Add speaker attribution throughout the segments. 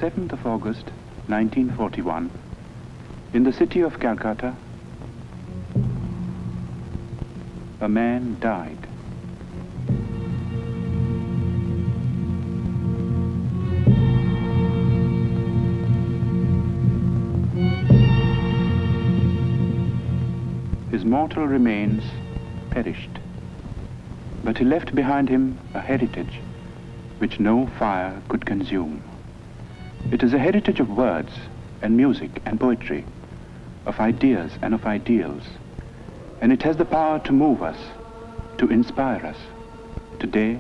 Speaker 1: 7th of August, 1941, in the city of Calcutta, a man died. His mortal remains perished, but he left behind him a heritage which no fire could consume. It is a heritage of words and music and poetry, of ideas and of ideals, and it has the power to move us, to inspire us, today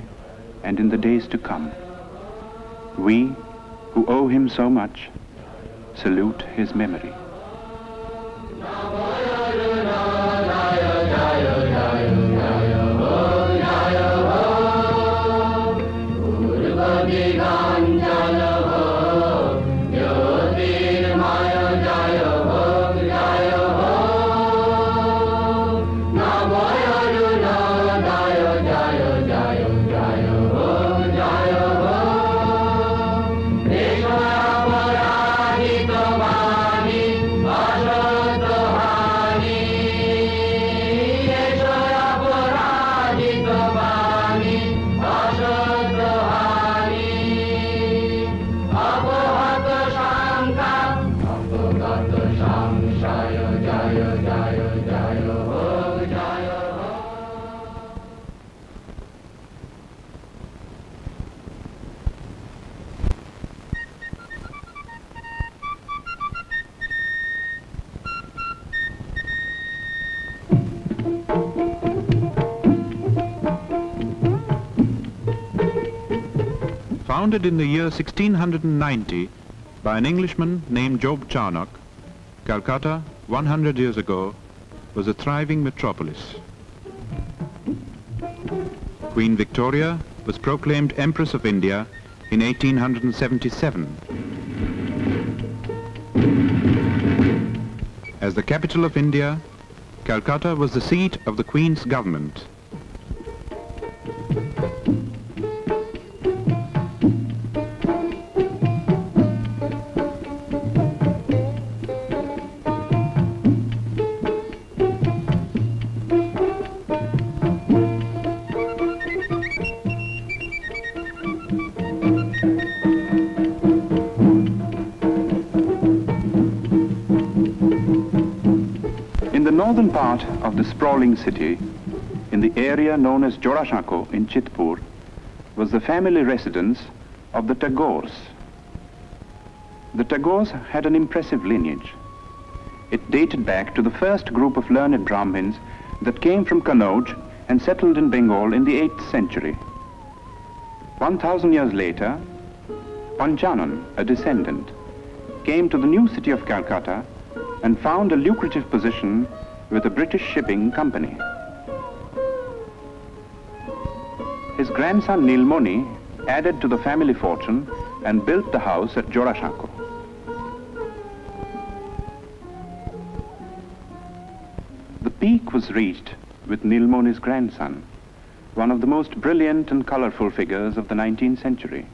Speaker 1: and in the days to come. We, who owe him so much, salute his memory.
Speaker 2: Founded in the year 1690 by an Englishman named Job Charnock, Calcutta, 100 years ago, was a thriving metropolis. Queen Victoria was proclaimed Empress of India in 1877. As the capital of India, Calcutta was the seat of the Queen's government.
Speaker 1: In the northern part of the sprawling city, in the area known as Jorashako in Chitpur, was the family residence of the Tagores. The Tagores had an impressive lineage. It dated back to the first group of learned Brahmins that came from Kannauj and settled in Bengal in the 8th century. 1,000 years later, Panchanan, a descendant, came to the new city of Calcutta and found a lucrative position with a British shipping company. His grandson Nilmoni added to the family fortune and built the house at Jorashako. The peak was reached with Nilmoni's grandson, one of the most brilliant and colorful figures of the 19th century.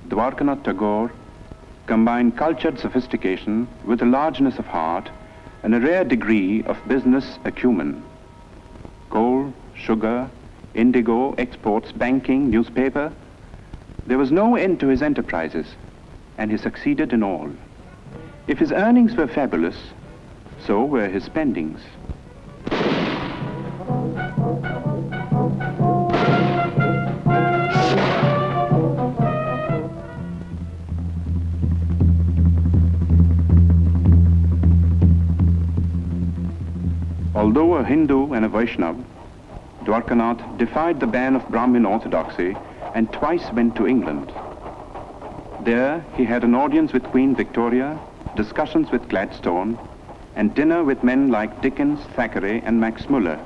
Speaker 1: Dwarkanath Tagore combined cultured sophistication with a largeness of heart and a rare degree of business acumen. Coal, sugar, indigo, exports, banking, newspaper. There was no end to his enterprises, and he succeeded in all. If his earnings were fabulous, so were his spendings. Although a Hindu and a Vaishnava, Dwarkanath defied the ban of Brahmin orthodoxy and twice went to England. There he had an audience with Queen Victoria, discussions with Gladstone, and dinner with men like Dickens, Thackeray, and Max Muller.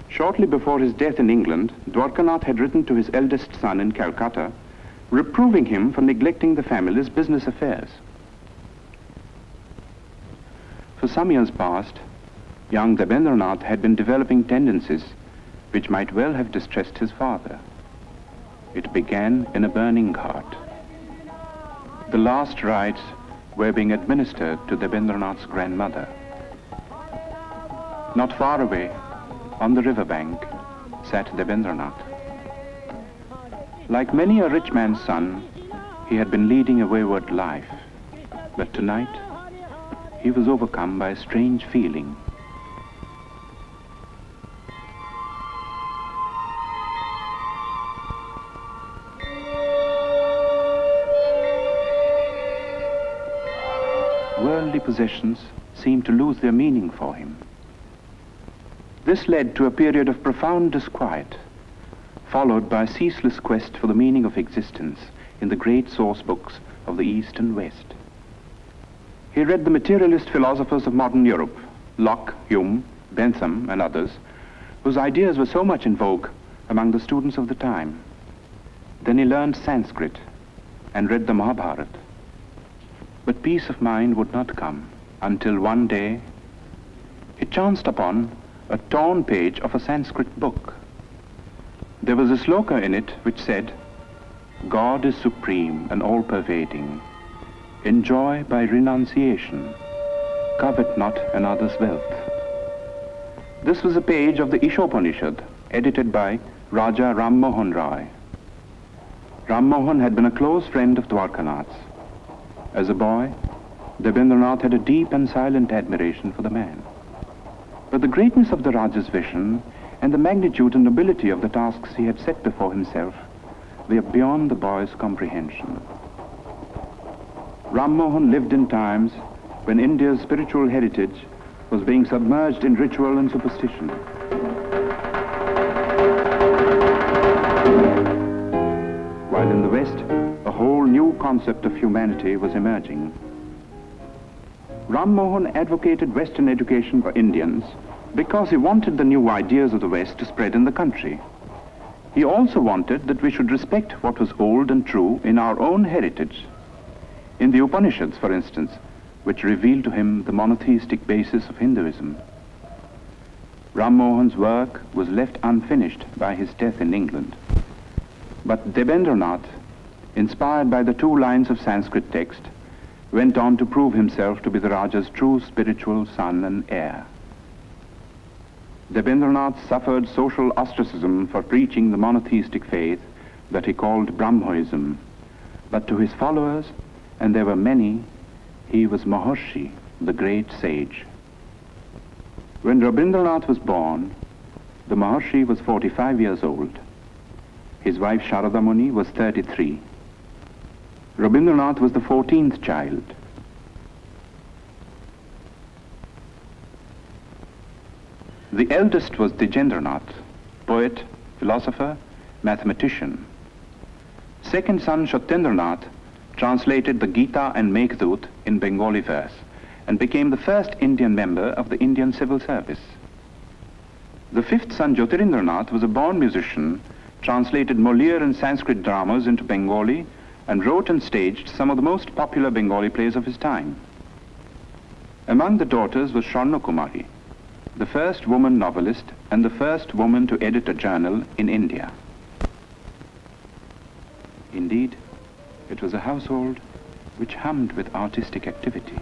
Speaker 1: Shortly before his death in England, Dwarkanath had written to his eldest son in Calcutta, reproving him for neglecting the family's business affairs. For some years past, young Rabindranath had been developing tendencies which might well have distressed his father. It began in a burning cart. The last rites were being administered to Rabindranath's grandmother. Not far away, on the riverbank, sat Rabindranath. Like many a rich man's son, he had been leading a wayward life. But tonight, he was overcome by a strange feeling. Worldly possessions seemed to lose their meaning for him. This led to a period of profound disquiet, followed by a ceaseless quest for the meaning of existence in the great source books of the East and West. He read the materialist philosophers of modern Europe, Locke, Hume, Bentham, and others, whose ideas were so much in vogue among the students of the time. Then he learned Sanskrit and read the Mahabharata. But peace of mind would not come until one day he chanced upon a torn page of a Sanskrit book. There was a sloka in it which said, "God is supreme and all-pervading. Enjoy by renunciation. Covet not another's wealth." This was a page of the Ishopanishad, edited by Raja Ram Mohan Rai. Ram Mohan had been a close friend of Dwarkanath's. As a boy, Rabindranath had a deep and silent admiration for the man. But the greatness of the Raja's vision and the magnitude and nobility of the tasks he had set before himself were beyond the boy's comprehension. Ram Mohan lived in times when India's spiritual heritage was being submerged in ritual and superstition. While in the West, a whole new concept of humanity was emerging. Ram Mohan advocated Western education for Indians because he wanted the new ideas of the West to spread in the country. He also wanted that we should respect what was old and true in our own heritage. In the Upanishads, for instance, which revealed to him the monotheistic basis of Hinduism. Ram Mohan's work was left unfinished by his death in England. But Rabindranath, inspired by the 2 lines of Sanskrit text, went on to prove himself to be the Raja's true spiritual son and heir. Rabindranath suffered social ostracism for preaching the monotheistic faith that he called Brahmoism. But to his followers, and there were many, he was Maharshi, the great sage. When Rabindranath was born, the Maharshi was 45 years old. His wife Sharada Muni was 33. Rabindranath was the 14th child. The eldest was Dwijendranath, poet, philosopher, mathematician. Second son Satyendranath translated the Gita and Meghdut in Bengali verse and became the first Indian member of the Indian civil service. The 5th son Jyotirindranath was a born musician, translated Molière and Sanskrit dramas into Bengali, and wrote and staged some of the most popular Bengali plays of his time. Among the daughters was Swarna Kumari, the first woman novelist and the first woman to edit a journal in India. Indeed, it was a household which hummed with artistic activity.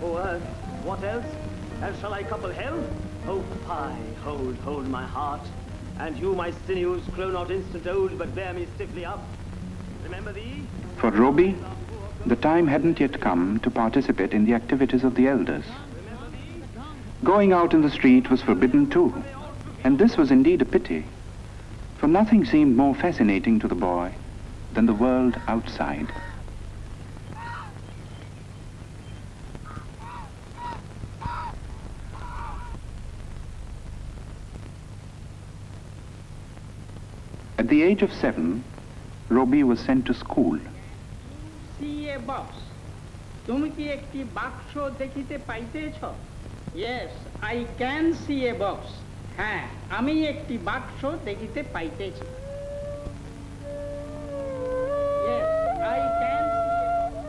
Speaker 3: Oh, earth, what else? And shall I couple hell? Oh, pie, hold my heart. And you, my sinews, grow not instant old, but bear me stiffly up. Remember thee?
Speaker 1: For Roby, the time hadn't yet come to participate in the activities of the elders. Going out in the street was forbidden too, and this was indeed a pity, for nothing seemed more fascinating to the boy than the world outside. At the age of 7, Roby was sent to school.
Speaker 4: See a box. তুমি কি একটি বাক্স দেখিতে পাইতেছ? Yes, I can see a box. হ্যাঁ, আমি একটি বাক্স দেখিতে পাইতেছি। Yes, I can see a box.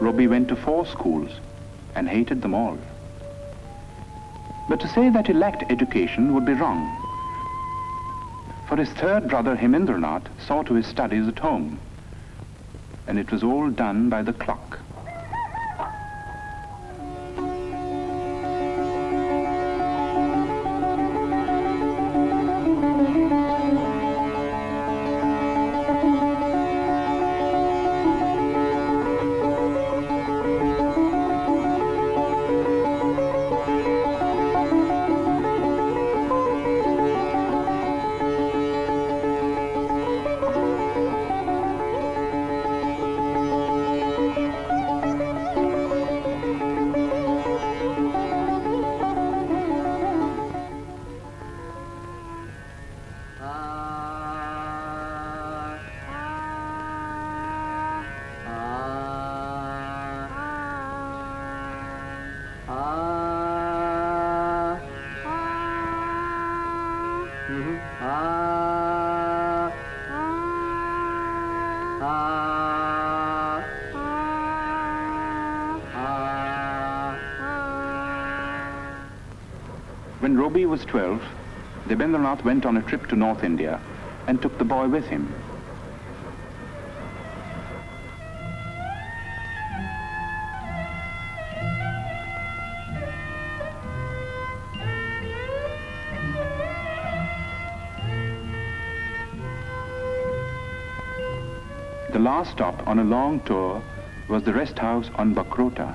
Speaker 1: Robbie went to 4 schools and hated them all. But to say that he lacked education would be wrong. For his third brother Rabindranath saw to his studies at home, and it was all done by the clock. When Robbie was 12, Rabindranath went on a trip to North India and took the boy with him. The last stop on a long tour was the rest house on Bakrota,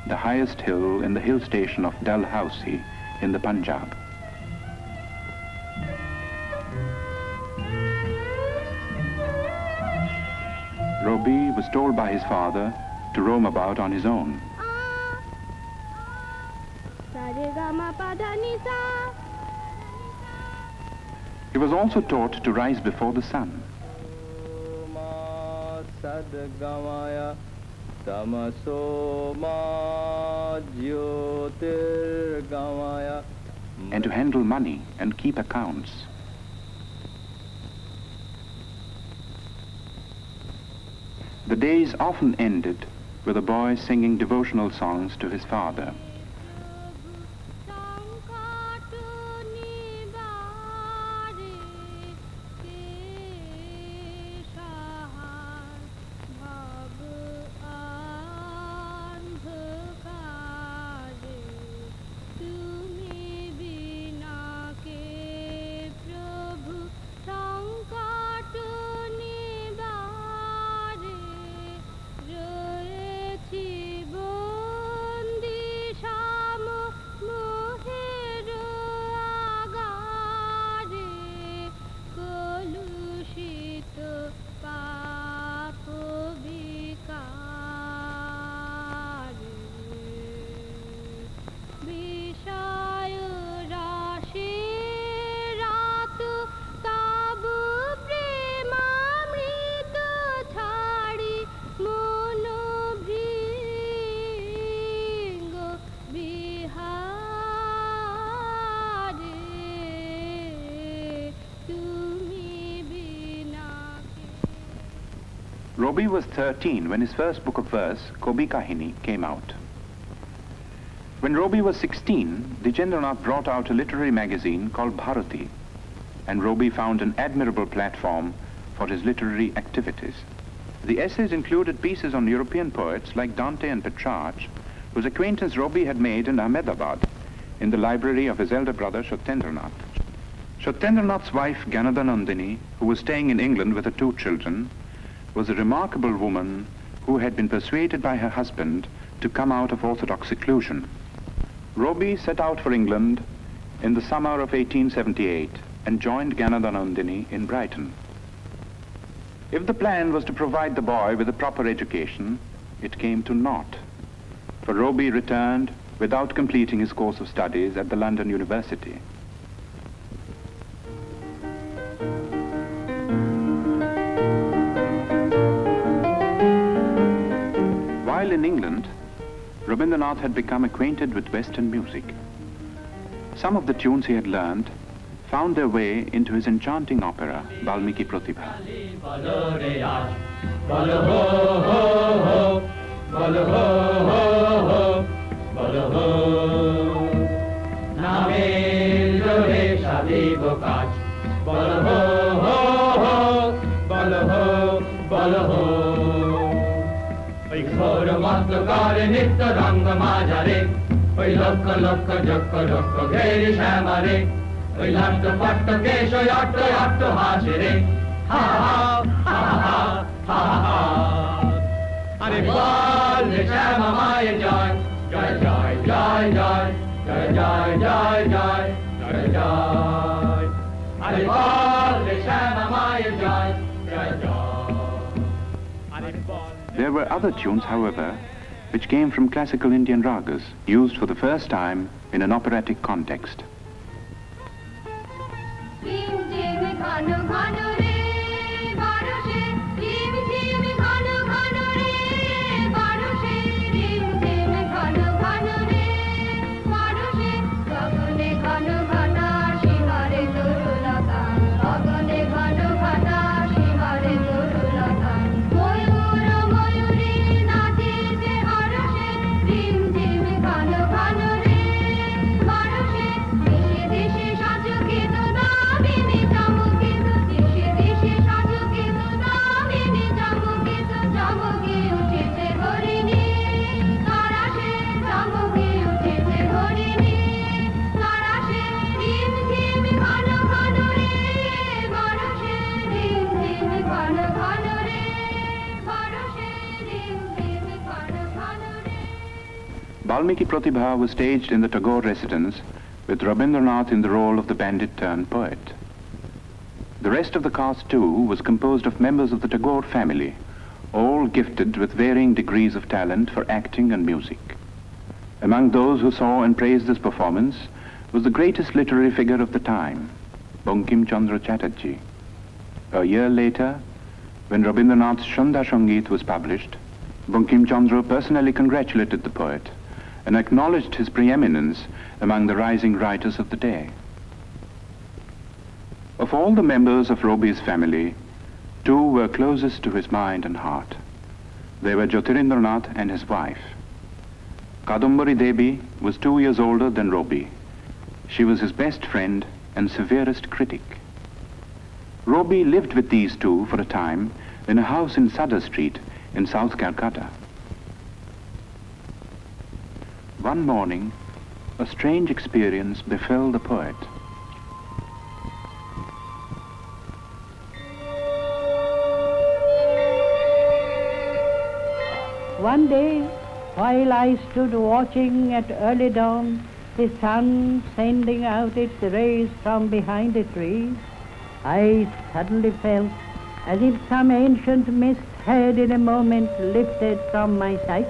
Speaker 1: the highest hill in the hill station of Dalhousie in the Punjab. Robbie was told by his father to roam about on his own. He was also taught to rise before the sun. And to handle money and keep accounts. The days often ended with a boy singing devotional songs to his father. Robbie was 13 when his first book of verse, Kobi Kahini, came out. When Robbie was 16, Rabindranath brought out a literary magazine called Bharati, and Robbie found an admirable platform for his literary activities. The essays included pieces on European poets like Dante and Petrarch, whose acquaintance Robbie had made in Ahmedabad, in the library of his elder brother Shotendranath. Shotendranath's wife Ganadanandini, who was staying in England with her 2 children, was a remarkable woman who had been persuaded by her husband to come out of orthodox seclusion. Robbie set out for England in the summer of 1878 and joined Ganadanandini in Brighton. If the plan was to provide the boy with a proper education, it came to naught, for Robbie returned without completing his course of studies at the London University. While in in England, Rabindranath had become acquainted with Western music. Some of the tunes he had learned found their way into his enchanting opera, Balmiki Pratibha.
Speaker 5: নিত্য রঙ্গ মাঝারে ওই লক্ষ লক্ষ যক্ষ লক্ষ ঘেরি শ্যামারে ওই লাট্ট পাট্ট কেশ ওই অট্ট অট্ট হাসে রে হা হা হা হা হা হা আরে বল রে শ্যামা মায়ের জয় জয় জয় জয় জয় জয় জয় জয় জয় জয় জয় আরে বল রে শ্যামা মায়ের জয় জয় জয় আরে বল
Speaker 1: There were other tunes, however, which came from classical Indian ragas, used for the first time in an operatic context. Balmiki Pratibha was staged in the Tagore residence with Rabindranath in the role of the bandit-turned-poet. The rest of the cast too was composed of members of the Tagore family, all gifted with varying degrees of talent for acting and music. Among those who saw and praised this performance was the greatest literary figure of the time, Bankim Chandra Chatterjee. A year later, when Rabindranath's Shanda Shangeet was published, Bankim Chandra personally congratulated the poet and acknowledged his preeminence among the rising writers of the day. Of all the members of Robi's family, two were closest to his mind and heart. They were Jyotirindranath and his wife. Kadambari Devi was 2 years older than Robi. She was his best friend and severest critic. Robi lived with these two for a time in a house in Sadar Street in South Calcutta. One morning, a strange experience befell the poet.
Speaker 6: One day, while I stood watching at early dawn, the sun sending out its rays from behind the trees, I suddenly felt as if some ancient mist had in a moment lifted from my sight,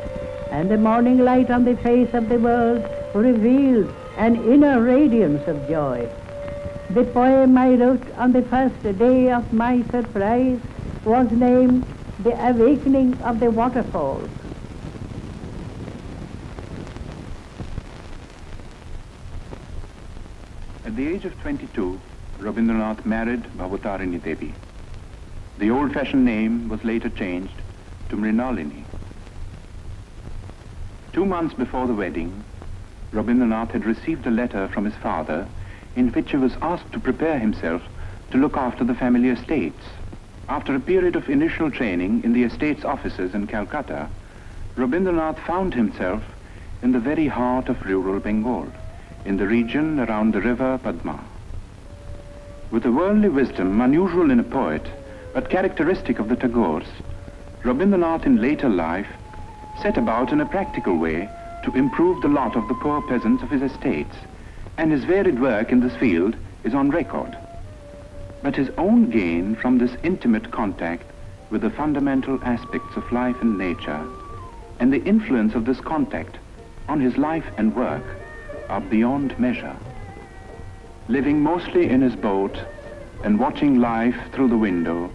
Speaker 6: and the morning light on the face of the world revealed an inner radiance of joy. The poem I wrote on the first day of my surprise was named The Awakening of the Waterfalls.
Speaker 1: At the age of 22, Rabindranath married Bhavatarini Devi. The old-fashioned name was later changed to Mrinalini. 2 months before the wedding, Rabindranath had received a letter from his father in which he was asked to prepare himself to look after the family estates. After a period of initial training in the estates offices in Calcutta, Rabindranath found himself in the very heart of rural Bengal, in the region around the river Padma. With a worldly wisdom unusual in a poet, but characteristic of the Tagores, Rabindranath in later life set about in a practical way to improve the lot of the poor peasants of his estates, and his varied work in this field is on record. But his own gain from this intimate contact with the fundamental aspects of life and nature, and the influence of this contact on his life and work, are beyond measure. Living mostly in his boat and watching life through the window,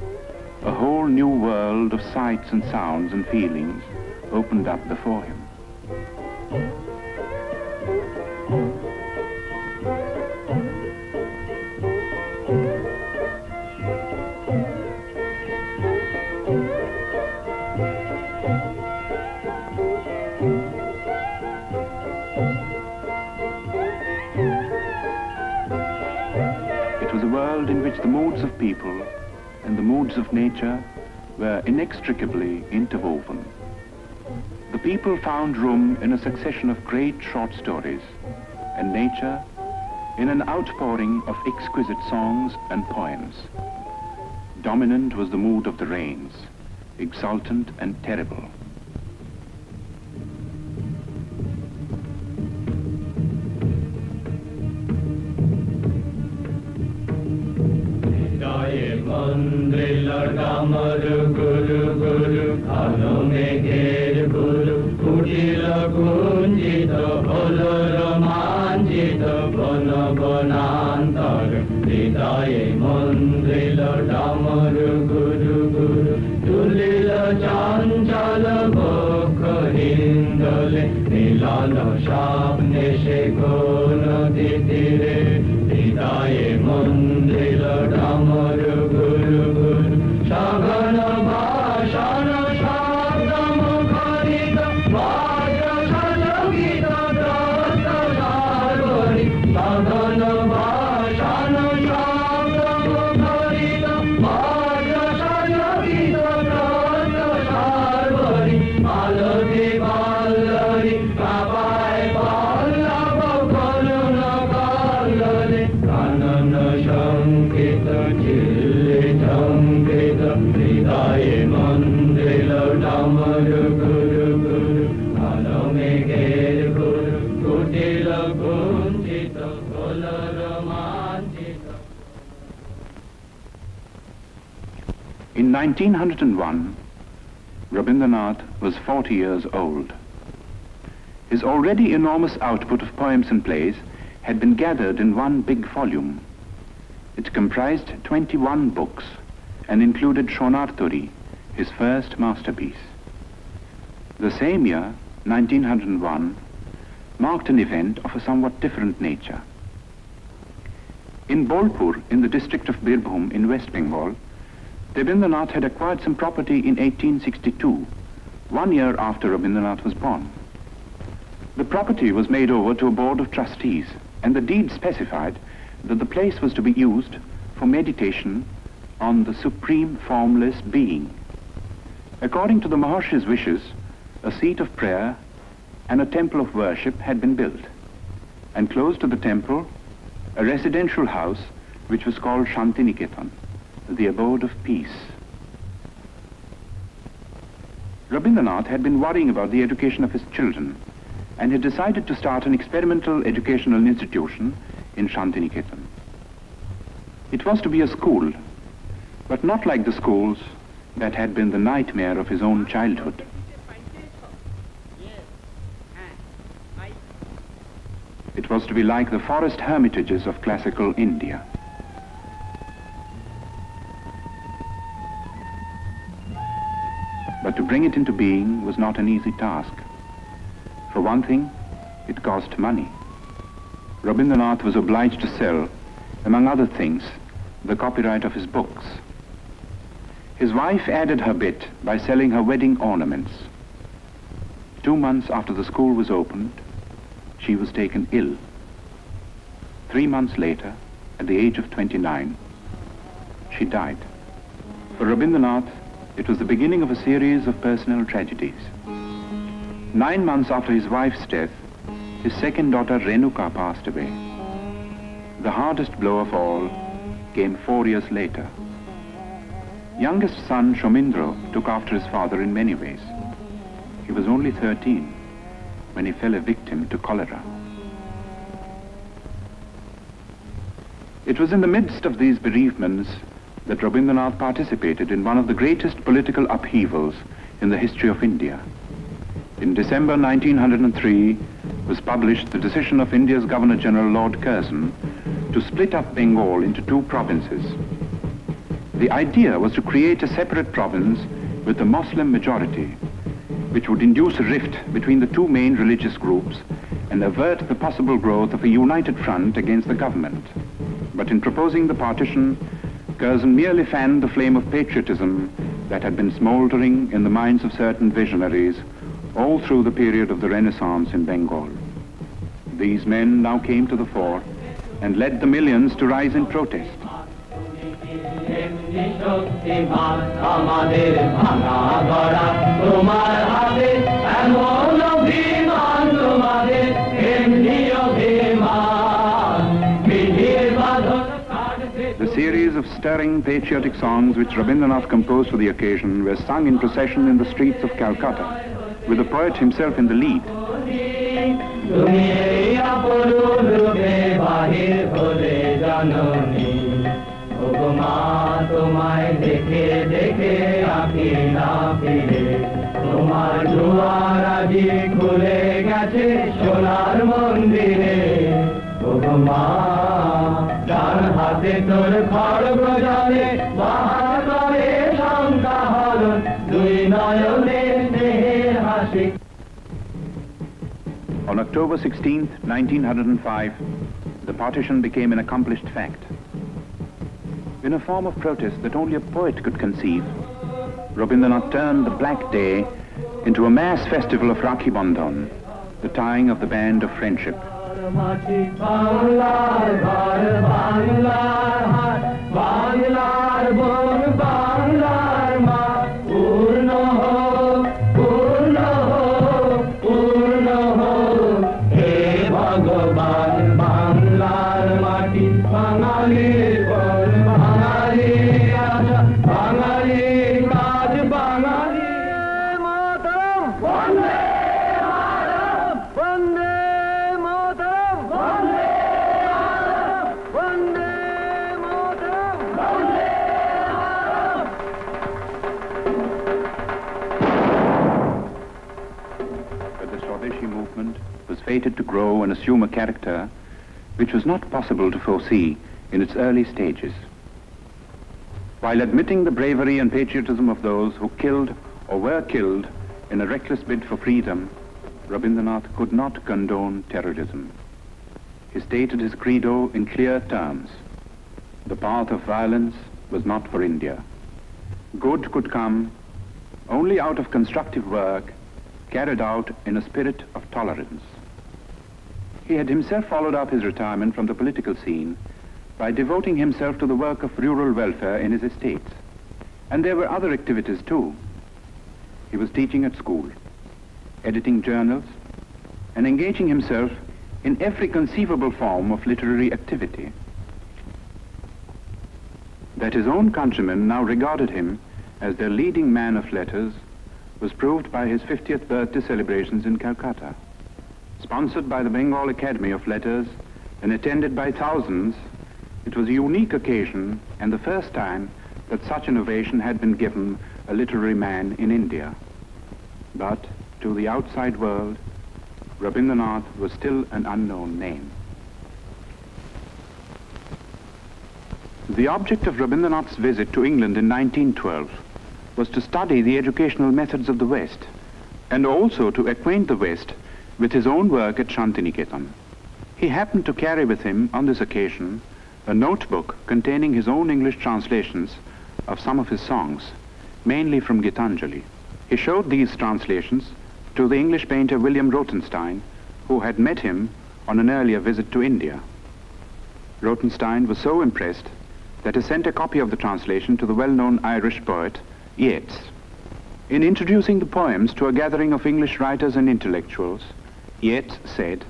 Speaker 1: a whole new world of sights and sounds and feelings opened up before him. It was a world in which the moods of people and the moods of nature were inextricably interwoven. The people found room in a succession of great short stories, and nature in an outpouring of exquisite songs and poems. Dominant was the mood of the rains, exultant and terrible. In 1901, Rabindranath was 40 years old. His already enormous output of poems and plays had been gathered in one big volume. It comprised 21 books and included Shonarturi, his first masterpiece. The same year, 1901, marked an event of a somewhat different nature. In Bolpur, in the district of Birbhum in West Bengal, Rabindranath had acquired some property in 1862, 1 year after Rabindranath was born. The property was made over to a board of trustees, and the deed specified that the place was to be used for meditation on the supreme formless being. According to the Maharshi's wishes, a seat of prayer and a temple of worship had been built, and close to the temple, a residential house which was called Shantiniketan, the abode of peace. Rabindranath had been worrying about the education of his children and had decided to start an experimental educational institution in Shantiniketan. It was to be a school, but not like the schools that had been the nightmare of his own childhood. It was to be like the forest hermitages of classical India. But to bring it into being was not an easy task. For one thing, it cost money. Rabindranath was obliged to sell, among other things, the copyright of his books. His wife added her bit by selling her wedding ornaments. 2 months after the school was opened, she was taken ill. 3 months later, at the age of 29, she died. For Rabindranath, it was the beginning of a series of personal tragedies. 9 months after his wife's death, his second daughter Renuka passed away. The hardest blow of all came 4 years later. Youngest son Shomindro took after his father in many ways. He was only 13 when he fell a victim to cholera. It was in the midst of these bereavements that Rabindranath participated in one of the greatest political upheavals in the history of India. In December 1903 was published the decision of India's Governor-General Lord Curzon to split up Bengal into 2 provinces. The idea was to create a separate province with the Muslim majority which would induce a rift between the two main religious groups and avert the possible growth of a united front against the government. But in proposing the partition, Curzon merely fanned the flame of patriotism that had been smouldering in the minds of certain visionaries all through the period of the Renaissance in Bengal. These men now came to the fore and led the millions to rise in protest. The series of stirring patriotic songs which Rabindranath composed for the occasion were sung in procession in the streets of Calcutta, with the poet himself in the lead. On October 16, 1905, the partition became an accomplished fact. In a form of protest that only a poet could conceive, Rabindranath turned the black day into a mass festival of Rakhi Bandhan, the tying of the band of friendship. Fated to grow and assume a character which was not possible to foresee in its early stages. While admitting the bravery and patriotism of those who killed or were killed in a reckless bid for freedom, Rabindranath could not condone terrorism. He stated his credo in clear terms. The path of violence was not for India. Good could come only out of constructive work carried out in a spirit of tolerance. He had himself followed up his retirement from the political scene by devoting himself to the work of rural welfare in his estates. And there were other activities too. He was teaching at school, editing journals, and engaging himself in every conceivable form of literary activity. That his own countrymen now regarded him as their leading man of letters was proved by his 50th birthday celebrations in Calcutta. Sponsored by the Bengal Academy of Letters and attended by thousands, it was a unique occasion and the first time that such an ovation had been given a literary man in India. But to the outside world, Rabindranath was still an unknown name. The object of Rabindranath's visit to England in 1912 was to study the educational methods of the West and also to acquaint the West with his own work at Shantiniketan. He happened to carry with him on this occasion a notebook containing his own English translations of some of his songs, mainly from Gitanjali. He showed these translations to the English painter William Rothenstein, who had met him on an earlier visit to India. Rothenstein was so impressed that he sent a copy of the translation to the well-known Irish poet Yeats. In introducing the poems to a gathering of English writers and intellectuals, Yeats said,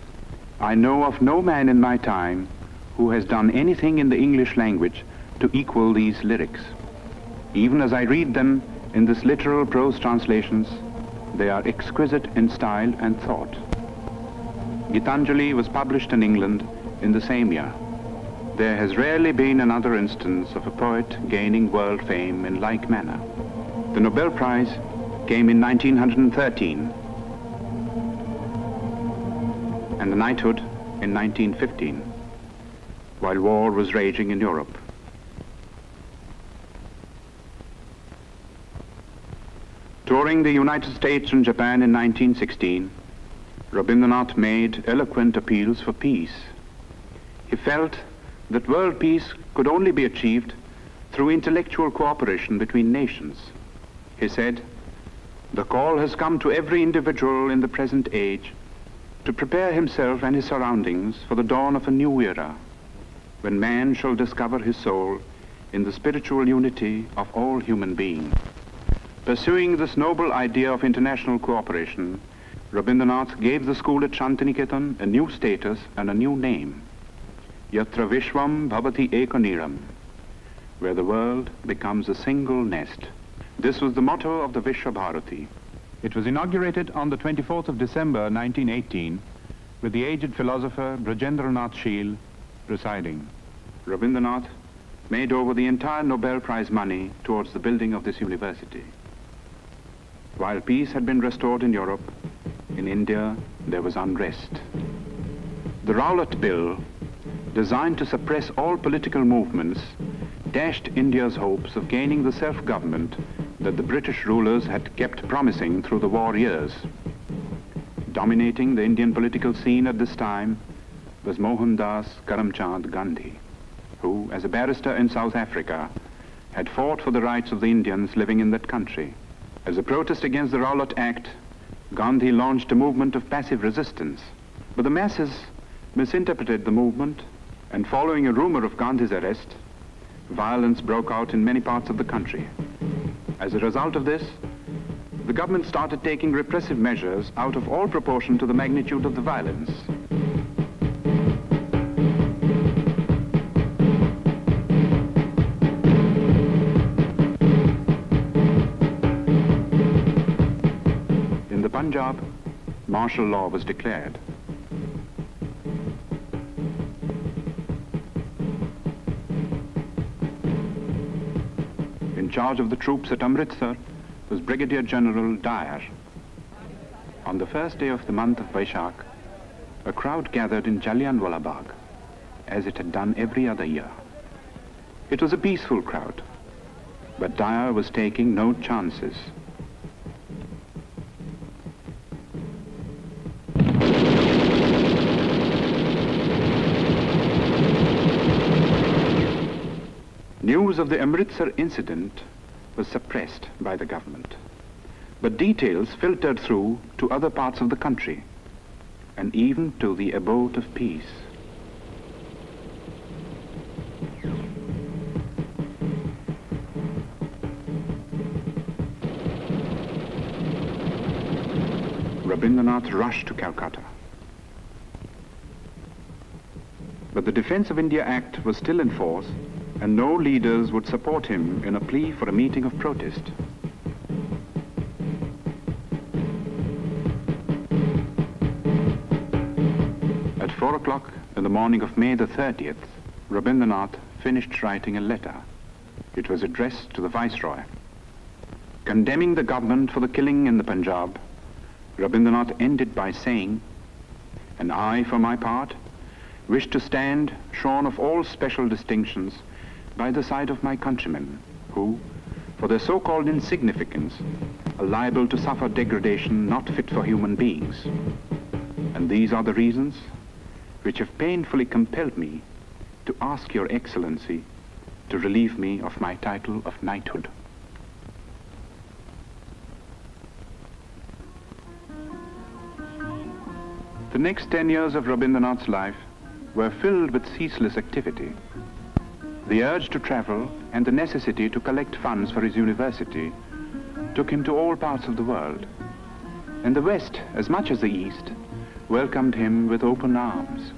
Speaker 1: "I know of no man in my time who has done anything in the English language to equal these lyrics. Even as I read them in this literal prose translations, they are exquisite in style and thought." Gitanjali was published in England in the same year. There has rarely been another instance of a poet gaining world fame in like manner. The Nobel Prize came in 1913 and the knighthood in 1915, while war was raging in Europe. Touring the United States and Japan in 1916, Rabindranath made eloquent appeals for peace. He felt that world peace could only be achieved through intellectual cooperation between nations. He said, "The call has come to every individual in the present age to prepare himself and his surroundings for the dawn of a new era, when man shall discover his soul in the spiritual unity of all human beings." Pursuing this noble idea of international cooperation, Rabindranath gave the school at Shantiniketan a new status and a new name, Yatra Vishwam Bhavati Ekaniram, where the world becomes a single nest. This was the motto of the Vishwa Bharati. It was inaugurated on the 24th of December 1918 with the aged philosopher Rabindranath Sheel presiding. Rabindranath made over the entire Nobel Prize money towards the building of this university. While peace had been restored in Europe, in India there was unrest. The Rowlatt Bill, designed to suppress all political movements, dashed India's hopes of gaining the self-government that the British rulers had kept promising through the war years. Dominating the Indian political scene at this time was Mohandas Karamchand Gandhi, who, as a barrister in South Africa, had fought for the rights of the Indians living in that country. As a protest against the Rowlatt Act, Gandhi launched a movement of passive resistance. But the masses misinterpreted the movement, and following a rumor of Gandhi's arrest, violence broke out in many parts of the country. As a result of this, the government started taking repressive measures out of all proportion to the magnitude of the violence. In the Punjab, martial law was declared. In charge of the troops at Amritsar was Brigadier General Dyer. On the first day of the month of Vaishak, a crowd gathered in Jallianwala Bagh, as it had done every other year. It was a peaceful crowd, but Dyer was taking no chances. News of the Amritsar incident was suppressed by the government, but details filtered through to other parts of the country and even to the abode of peace. Rabindranath rushed to Calcutta. But the Defence of India Act was still in force, and no leaders would support him in a plea for a meeting of protest. At 4 o'clock in the morning of May the 30th, Rabindranath finished writing a letter. It was addressed to the Viceroy. Condemning the government for the killing in the Punjab, Rabindranath ended by saying, "And I, for my part, wish to stand shorn of all special distinctions by the side of my countrymen, who, for their so-called insignificance, are liable to suffer degradation not fit for human beings. And these are the reasons which have painfully compelled me to ask Your Excellency to relieve me of my title of knighthood." The next 10 years of Rabindranath's life were filled with ceaseless activity. The urge to travel and the necessity to collect funds for his university took him to all parts of the world, and the West, as much as the East, welcomed him with open arms.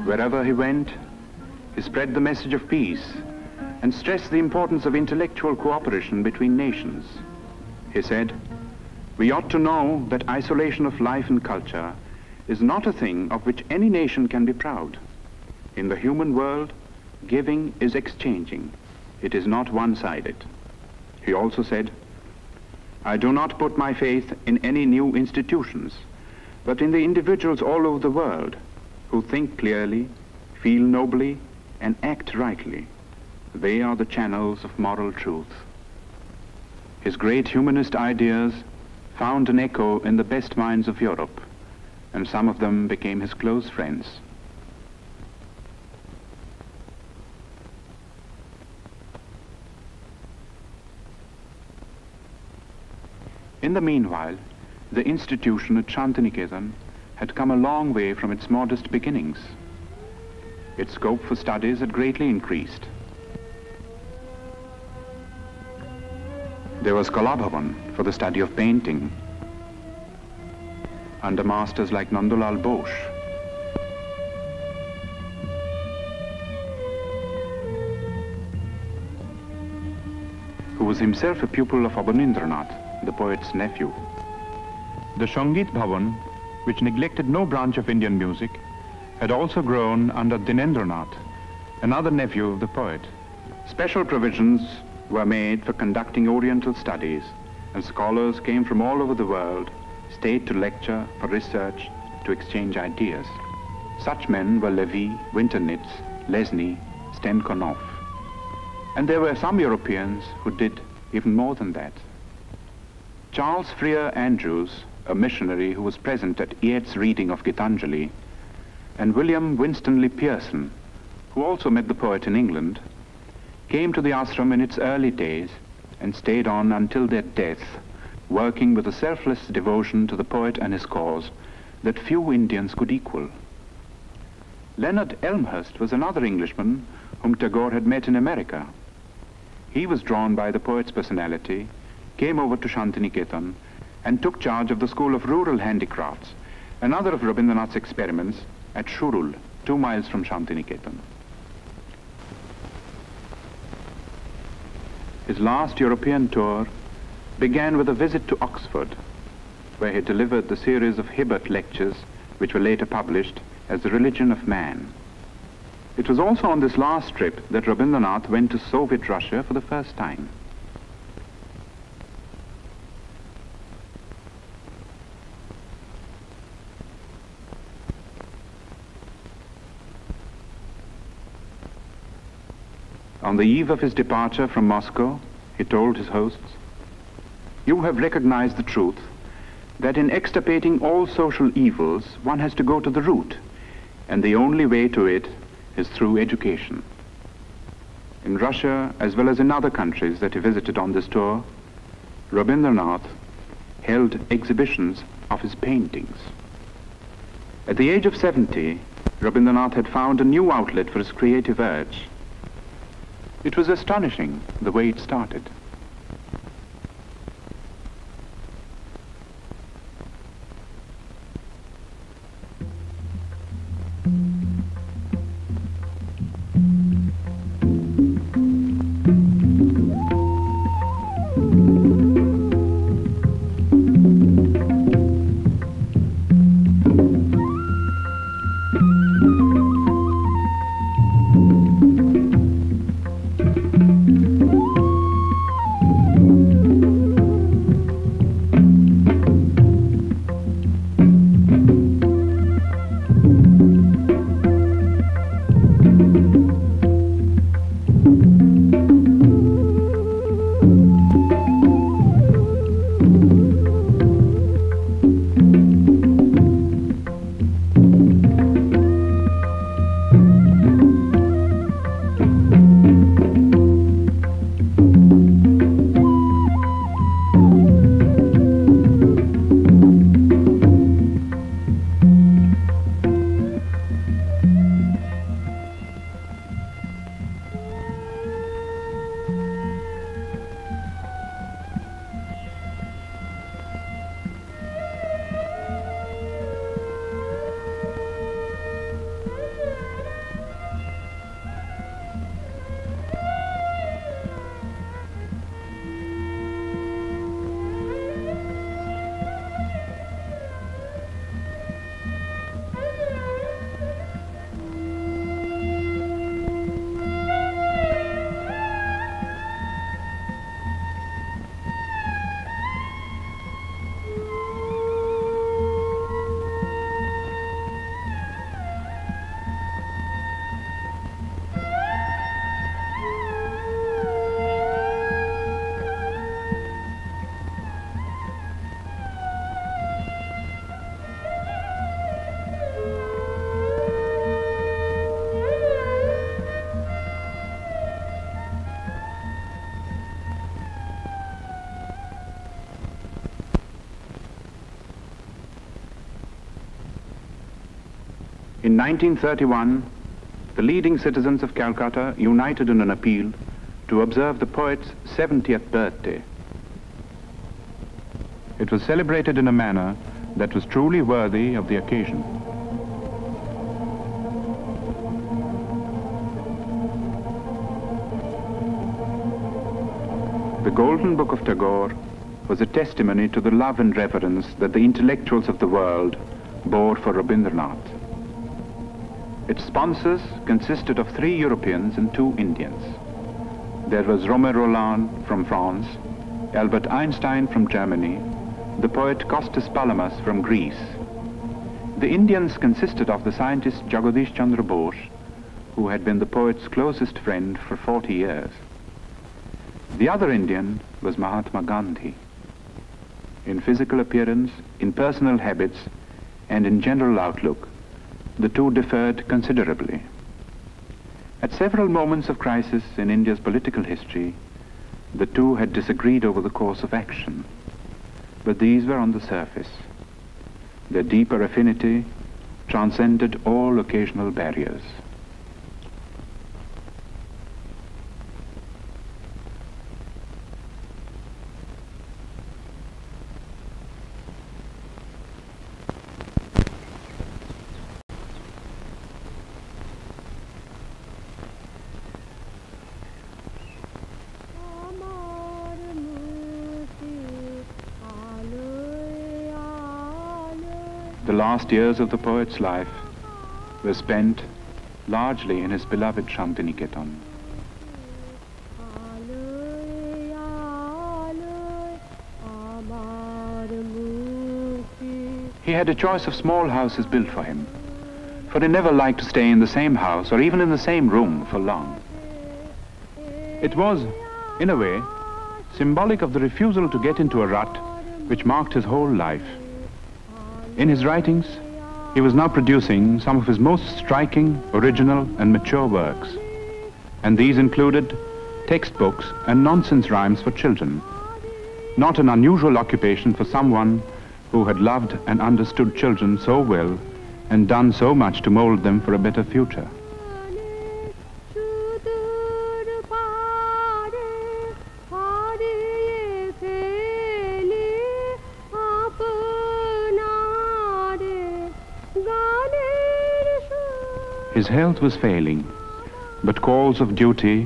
Speaker 1: Wherever he went, he spread the message of peace and stressed the importance of intellectual cooperation between nations. He said, "We ought to know that isolation of life and culture is not a thing of which any nation can be proud. In the human world, giving is exchanging. It is not one-sided." He also said, "I do not put my faith in any new institutions, but in the individuals all over the world who think clearly, feel nobly, and act rightly. They are the channels of moral truth." His great humanist ideas found an echo in the best minds of Europe, and some of them became his close friends. In the meanwhile, the institution at Shantiniketan had come a long way from its modest beginnings. Its scope for studies had greatly increased. There was Kalabhavan for the study of painting, under masters like Nandulal Bose. Who was himself a pupil of Rabindranath, the poet's nephew. The Sangeet Bhavan, which neglected no branch of Indian music, had also grown under Dinendranath, another nephew of the poet. Special provisions were made for conducting Oriental studies, and scholars came from all over the world, stayed to lecture, for research, to exchange ideas. Such men were Levy, Winternitz, Lesny, Stenkonov. And there were some Europeans who did even more than that. Charles Freer Andrews, a missionary who was present at Yeats' reading of Gitanjali, and William Winstanley Pearson, who also met the poet in England, came to the ashram in its early days and stayed on until their death, working with a selfless devotion to the poet and his cause that few Indians could equal. Leonard Elmhurst was another Englishman whom Tagore had met in America. He was drawn by the poet's personality, came over to Shantiniketan, and took charge of the School of Rural Handicrafts, another of Rabindranath's experiments at Shurul, 2 miles from Shantiniketan. His last European tour began with a visit to Oxford, where he delivered the series of Hibbert lectures, which were later published as The Religion of Man. It was also on this last trip that Rabindranath went to Soviet Russia for the first time. On the eve of his departure from Moscow, he told his hosts, "You have recognized the truth that in extirpating all social evils, one has to go to the root, and the only way to it is through education." In Russia, as well as in other countries that he visited on this tour, Rabindranath held exhibitions of his paintings. At the age of 70, Rabindranath had found a new outlet for his creative urge. It was astonishing the way it started. In 1931, the leading citizens of Calcutta united in an appeal to observe the poet's 70th birthday. It was celebrated in a manner that was truly worthy of the occasion. The Golden Book of Tagore was a testimony to the love and reverence that the intellectuals of the world bore for Rabindranath. Its sponsors consisted of 3 Europeans and 2 Indians. There was Romain Rolland from France, Albert Einstein from Germany, the poet Kostas Palamas from Greece. The Indians consisted of the scientist Jagadish Chandra Bose, who had been the poet's closest friend for 40 years. The other Indian was Mahatma Gandhi. In physical appearance, in personal habits, and in general outlook, the two differed considerably. At several moments of crisis in India's political history, the two had disagreed over the course of action, but these were on the surface. Their deeper affinity transcended all occasional barriers. The last years of the poet's life were spent largely in his beloved Shantiniketan. He had a choice of small houses built for him, for he never liked to stay in the same house or even in the same room for long. It was, in a way, symbolic of the refusal to get into a rut which marked his whole life. In his writings, he was now producing some of his most striking, original and mature works, and these included textbooks and nonsense rhymes for children, not an unusual occupation for someone who had loved and understood children so well and done so much to mold them for a better future. His health was failing, but calls of duty,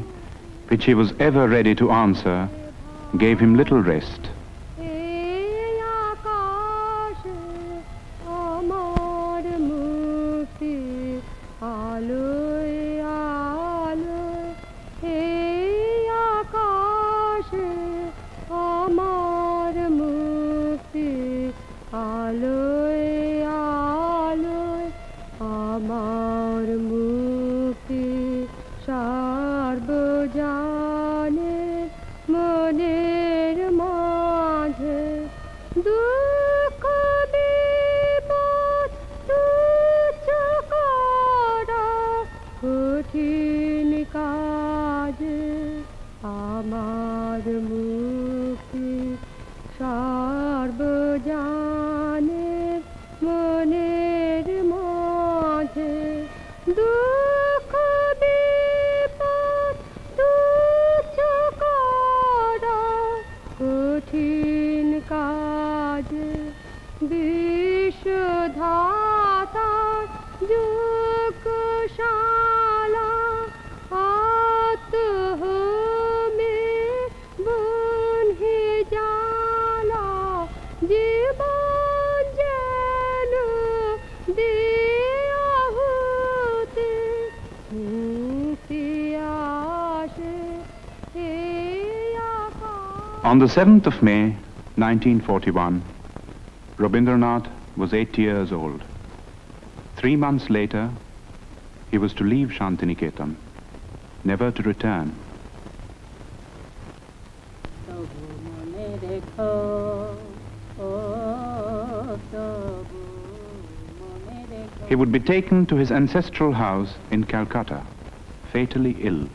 Speaker 1: which he was ever ready to answer, gave him little rest. On the 7th of May, 1941, Rabindranath was 80 years old. 3 months later, he was to leave Shantiniketan, never to return. He would be taken to his ancestral house in Calcutta, fatally ill.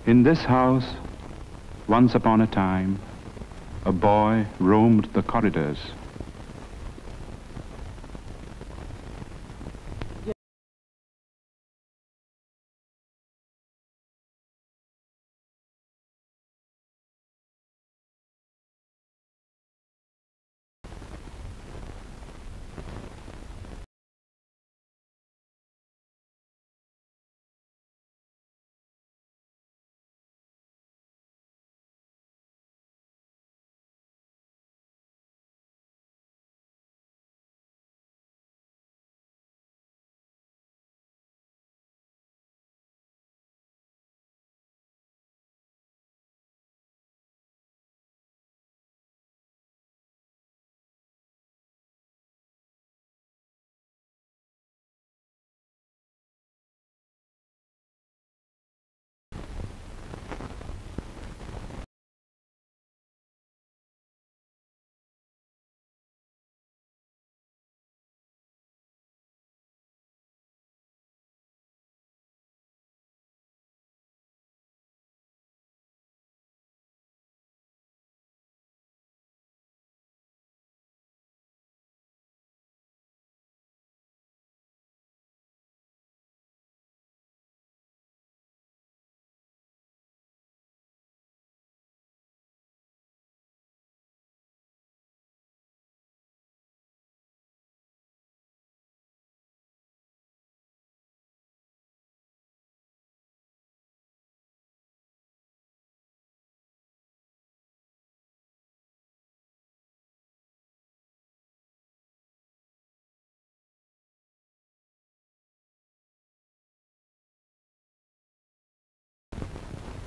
Speaker 1: In this house, once upon a time, a boy roamed the corridors.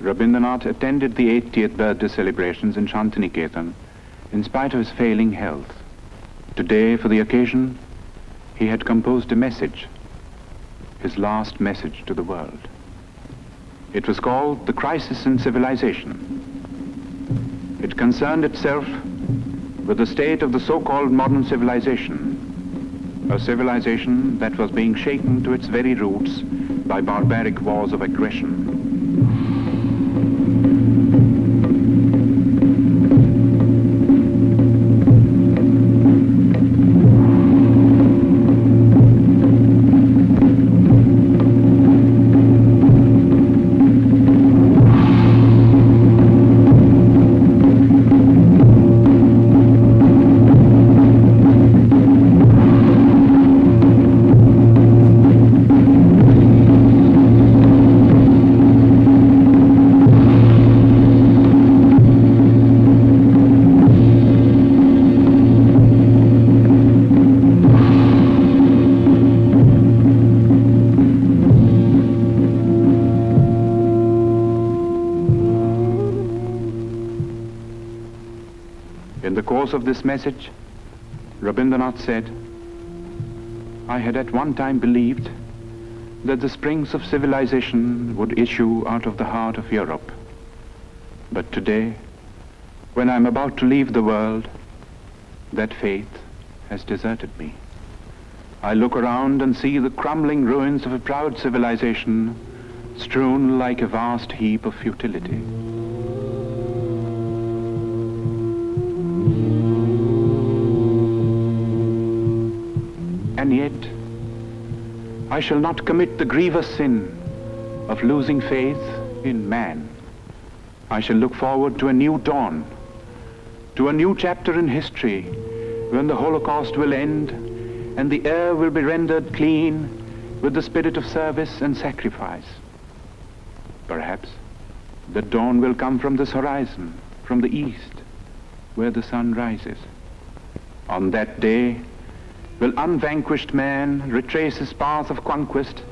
Speaker 1: Rabindranath attended the 80th birthday celebrations in Shantiniketan in spite of his failing health. Today, for the occasion, he had composed a message, his last message to the world. It was called The Crisis in Civilization. It concerned itself with the state of the so-called modern civilization, a civilization that was being shaken to its very roots by barbaric wars of aggression. In the course of this message, Rabindranath said, "I had at one time believed that the springs of civilization would issue out of the heart of Europe. But today, when I'm about to leave the world, that faith has deserted me. I look around and see the crumbling ruins of a proud civilization strewn like a vast heap of futility. And yet, I shall not commit the grievous sin of losing faith in man. I shall look forward to a new dawn, to a new chapter in history when the Holocaust will end and the air will be rendered clean with the spirit of service and sacrifice. Perhaps the dawn will come from this horizon, from the east, where the sun rises. On that day, will unvanquished man retrace his path of conquest,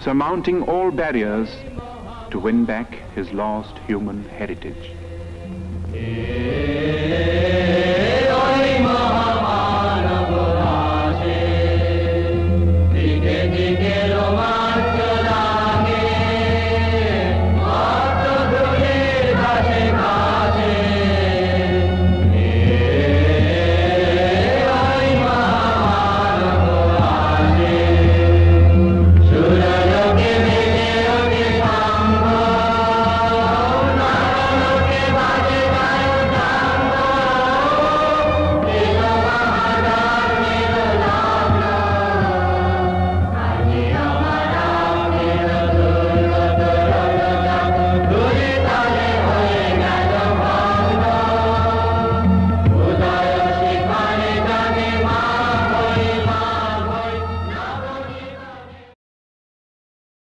Speaker 1: surmounting all barriers to win back his lost human heritage."